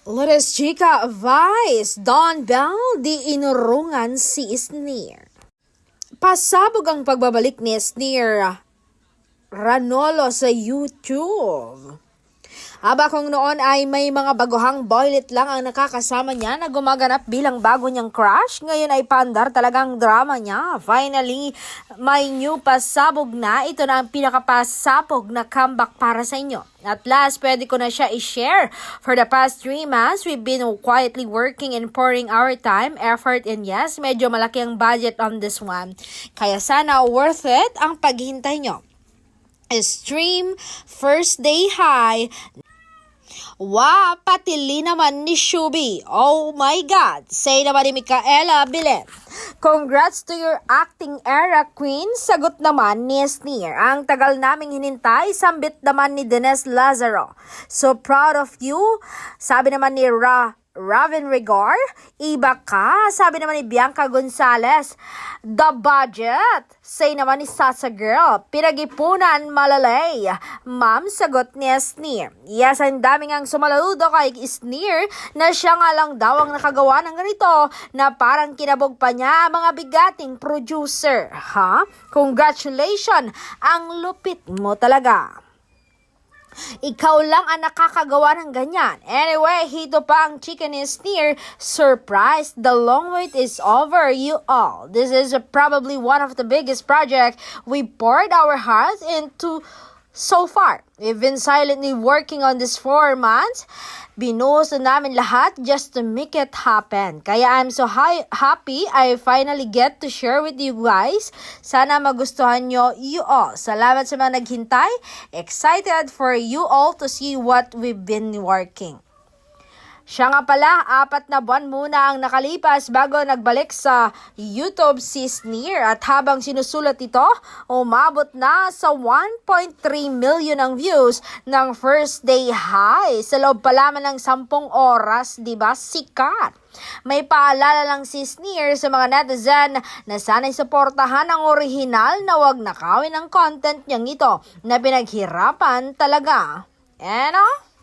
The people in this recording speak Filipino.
Lourdes Chica Vice, Don Bell, di inurungan si Sneer. Pasabog ang pagbabalik ni Sneer Ranolo sa YouTube. Aba kung noon ay may mga baguhang boylet lang ang nakakasama niya na gumaganap bilang bago niyang crush, ngayon ay paandar talagang drama niya. Finally, may new pasabog na. Ito na ang pinakapasabog na comeback para sa inyo. At last, pwede ko na siya i-share. For the past 3 months, we've been quietly working and pouring our time, effort, and yes, medyo malaki ang budget on this one. Kaya sana worth it ang paghintay nyo. Stream first day high. Wow, patili naman ni Shubi. Oh my God. Say naman ni Micaela Bilen. Congrats to your acting era, queen. Sagot naman ni Sneer. Ang tagal naming hinintay, sambit naman ni Dennis Lazaro. So proud of you. Sabi naman ni Raven Regar, iba ka. Sabi naman ni Bianca Gonzalez, the budget. Say naman ni Sasa Girl, pinag-ipunan malalay. Ma'am, sagot ni Sneer. Yes, ang daming ang sumalaludo kay Sneer na siya nga lang daw ang nakagawa ng ganito na parang kinabog pa niya ang mga bigating producer. Ha? Congratulations! Ang lupit mo talaga. Ikaw lang ang nakakagawa ng ganyan. Anyway, hito pa ang chicken ni Sneer. Surprise! The long wait is over, you all. This is probably one of the biggest projects we poured our hearts into so far. We've been silently working on this 4 months. Binuhos na namin lahat just to make it happen. Kaya I'm so happy I finally get to share with you guys. Sana magustuhan nyo you all. Salamat sa mga naghintay. Excited for you all to see what we've been working. Siya nga pala, 4 na buwan muna ang nakalipas bago nagbalik sa YouTube si Sneer. At habang sinusulat ito, umabot na sa 1.3 million ang views ng first day high. Sa loob pa lamang ng 10 oras, diba? Sikat! May paalala lang si Sneer sa mga netizen na sana'y suportahan ang orihinal na wag nakawin ang content niyang ito na pinaghirapan talaga. Ano?